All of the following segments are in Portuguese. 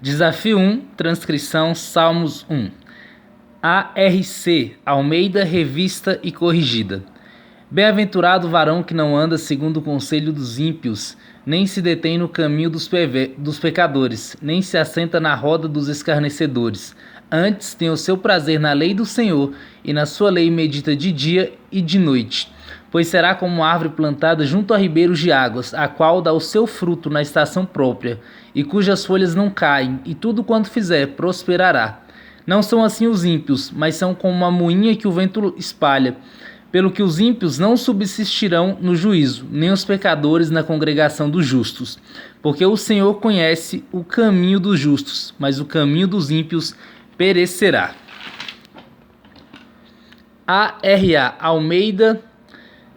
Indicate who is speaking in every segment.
Speaker 1: Desafio 1, transcrição Salmos 1. ARC, Almeida, Revista e Corrigida. Bem-aventurado o varão que não anda segundo o conselho dos ímpios, nem se detém no caminho dos pecadores, nem se assenta na roda dos escarnecedores. Antes tem o seu prazer na lei do Senhor, e na sua lei medita de dia e de noite. Pois será como uma árvore plantada junto a ribeiros de águas, a qual dá o seu fruto na estação própria, e cujas folhas não caem, e tudo quanto fizer prosperará. Não são assim os ímpios, mas são como uma moinha que o vento espalha. Pelo que os ímpios não subsistirão no juízo, nem os pecadores na congregação dos justos. Porque o Senhor conhece o caminho dos justos, mas o caminho dos ímpios perecerá. ARA, Almeida,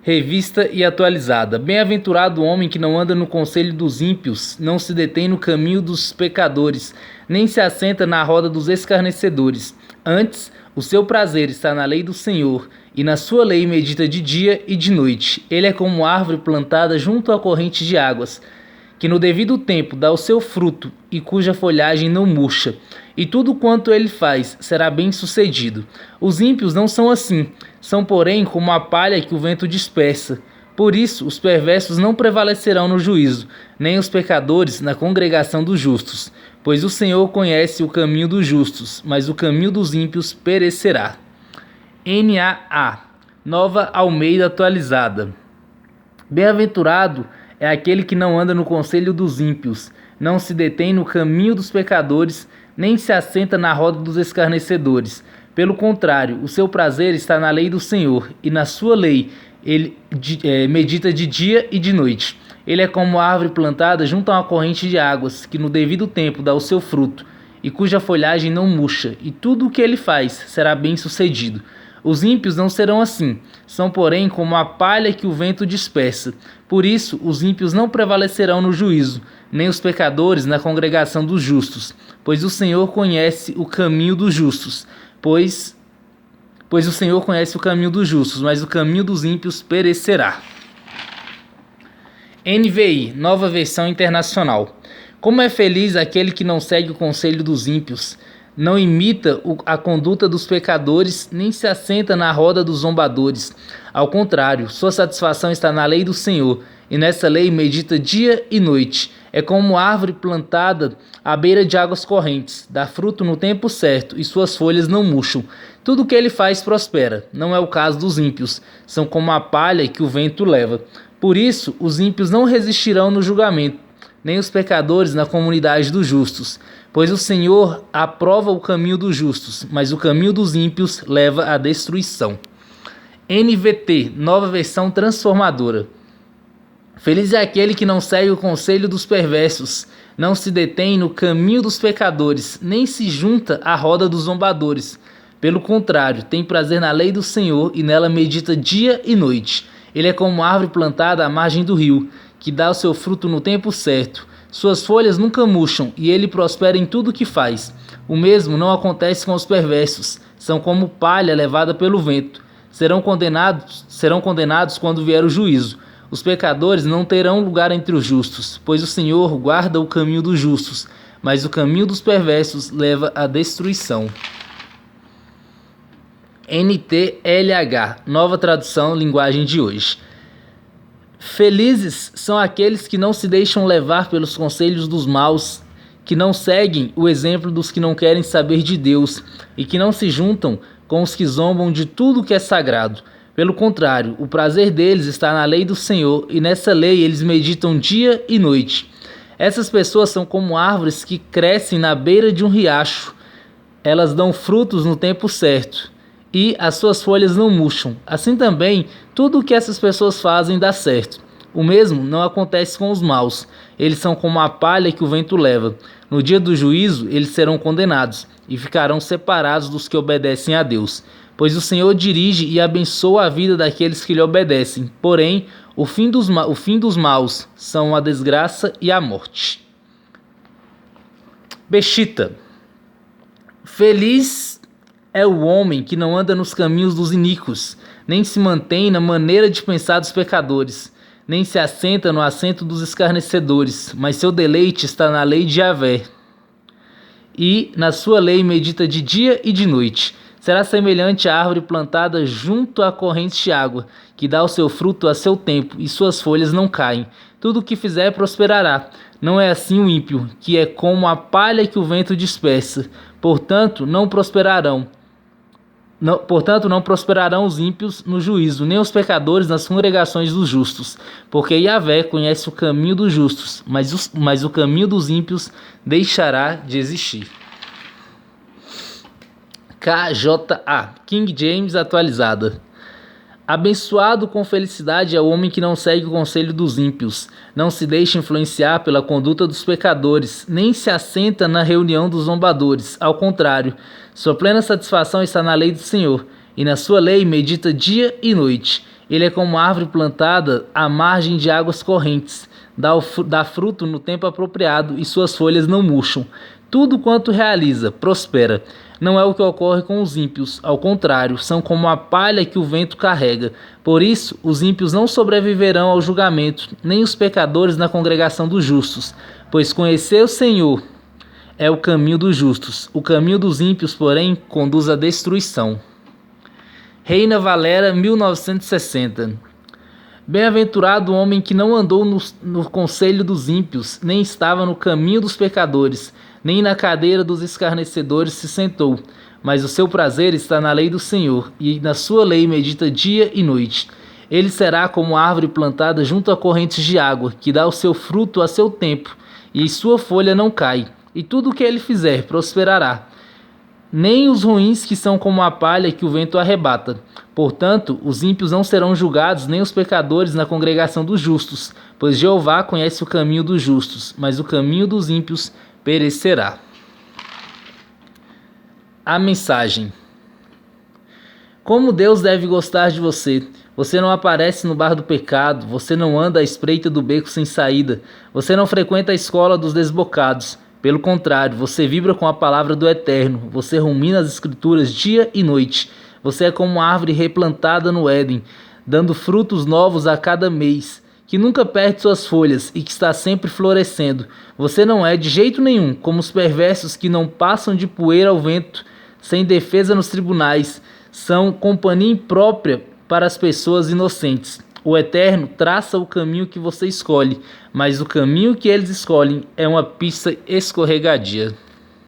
Speaker 1: Revista e Atualizada. Bem-aventurado o homem que não anda no conselho dos ímpios, não se detém no caminho dos pecadores, nem se assenta na roda dos escarnecedores. Antes, o seu prazer está na lei do Senhor, e na sua lei medita de dia e de noite. Ele é como árvore plantada junto à corrente de águas, que no devido tempo dá o seu fruto, e cuja folhagem não murcha. E tudo quanto ele faz será bem sucedido. Os ímpios não são assim, são porém como a palha que o vento dispersa. Por isso os perversos não prevalecerão no juízo, nem os pecadores na congregação dos justos. Pois o Senhor conhece o caminho dos justos, mas o caminho dos ímpios perecerá. NAA, Nova Almeida Atualizada. Bem-aventurado é aquele que não anda no conselho dos ímpios, não se detém no caminho dos pecadores, nem se assenta na roda dos escarnecedores. Pelo contrário, o seu prazer está na lei do Senhor, e na sua lei ele medita de dia e de noite. Ele é como árvore plantada junto a uma corrente de águas, que no devido tempo dá o seu fruto, e cuja folhagem não murcha, e tudo o que ele faz será bem sucedido. Os ímpios não serão assim, são porém como a palha que o vento dispersa. Por isso, os ímpios não prevalecerão no juízo, nem os pecadores na congregação dos justos. Pois o Senhor conhece o caminho dos justos, pois o Senhor conhece o caminho dos justos, mas o caminho dos ímpios perecerá. NVI, Nova Versão Internacional. Como é feliz aquele que não segue o conselho dos ímpios, não imita a conduta dos pecadores, nem se assenta na roda dos zombadores. Ao contrário, sua satisfação está na lei do Senhor, e nessa lei medita dia e noite. É como árvore plantada à beira de águas correntes, dá fruto no tempo certo, e suas folhas não murcham. Tudo o que ele faz prospera. Não é o caso dos ímpios, são como a palha que o vento leva. Por isso, os ímpios não resistirão no julgamento, nem os pecadores na comunidade dos justos. Pois o Senhor aprova o caminho dos justos, mas o caminho dos ímpios leva à destruição. NVT, Nova Versão Transformadora. Feliz é aquele que não segue o conselho dos perversos, não se detém no caminho dos pecadores, nem se junta à roda dos zombadores. Pelo contrário, tem prazer na lei do Senhor e nela medita dia e noite. Ele é como árvore plantada à margem do rio, que dá o seu fruto no tempo certo. Suas folhas nunca murcham, e ele prospera em tudo o que faz. O mesmo não acontece com os perversos. São como palha levada pelo vento. Serão condenados quando vier o juízo. Os pecadores não terão lugar entre os justos, pois o Senhor guarda o caminho dos justos, mas o caminho dos perversos leva à destruição. NTLH, Nova Tradução, Linguagem de hoje. Felizes são aqueles que não se deixam levar pelos conselhos dos maus, que não seguem o exemplo dos que não querem saber de Deus e que não se juntam com os que zombam de tudo que é sagrado. Pelo contrário, o prazer deles está na lei do Senhor, e nessa lei eles meditam dia e noite. Essas pessoas são como árvores que crescem na beira de um riacho. Elas dão frutos no tempo certo, e as suas folhas não murcham. Assim também, tudo o que essas pessoas fazem dá certo. O mesmo não acontece com os maus. Eles são como a palha que o vento leva. No dia do juízo, eles serão condenados, e ficarão separados dos que obedecem a Deus. Pois o Senhor dirige e abençoa a vida daqueles que lhe obedecem. Porém, o fim dos maus são a desgraça e a morte. Bechita. Feliz é o homem que não anda nos caminhos dos iníquos, nem se mantém na maneira de pensar dos pecadores, nem se assenta no assento dos escarnecedores, mas seu deleite está na lei de Yahvé. e na sua lei medita de dia e de noite. Será semelhante à árvore plantada junto a correntes de água, que dá o seu fruto a seu tempo, e suas folhas não caem. Tudo o que fizer prosperará. Não é assim o ímpio, que é como a palha que o vento dispersa. Portanto, não prosperarão os ímpios no juízo, nem os pecadores nas congregações dos justos. Porque Yahvé conhece o caminho dos justos, mas o caminho dos ímpios deixará de existir. KJA, King James atualizada. Abençoado com felicidade é o homem que não segue o conselho dos ímpios, não se deixa influenciar pela conduta dos pecadores, nem se assenta na reunião dos zombadores. Ao contrário, sua plena satisfação está na lei do Senhor, e na sua lei medita dia e noite. Ele é como árvore plantada à margem de águas correntes, dá fruto no tempo apropriado e suas folhas não murcham. Tudo quanto realiza, prospera. Não é o que ocorre com os ímpios, ao contrário, são como a palha que o vento carrega. Por isso, os ímpios não sobreviverão ao julgamento, nem os pecadores na congregação dos justos, pois conhecer o Senhor é o caminho dos justos. O caminho dos ímpios, porém, conduz à destruição. Reina Valera, 1960. Bem-aventurado o homem que não andou no conselho dos ímpios, nem estava no caminho dos pecadores, nem na cadeira dos escarnecedores se sentou, mas o seu prazer está na lei do Senhor, e na sua lei medita dia e noite. Ele será como árvore plantada junto a correntes de água, que dá o seu fruto a seu tempo, e sua folha não cai, e tudo o que ele fizer prosperará. Nem os ruins que são como a palha que o vento arrebata. Portanto, os ímpios não serão julgados, nem os pecadores na congregação dos justos, pois Jeová conhece o caminho dos justos, mas o caminho dos ímpios perecerá. A mensagem. Como Deus deve gostar de você. Você não aparece no bar do pecado, você não anda à espreita do beco sem saída, você não frequenta a escola dos desbocados. Pelo contrário, você vibra com a palavra do Eterno, você rumina as escrituras dia e noite. Você é como uma árvore replantada no Éden, dando frutos novos a cada mês, que nunca perde suas folhas e que está sempre florescendo. Você não é de jeito nenhum como os perversos que não passam de poeira ao vento, sem defesa nos tribunais, são companhia imprópria para as pessoas inocentes. O Eterno traça o caminho que você escolhe, mas o caminho que eles escolhem é uma pista escorregadia.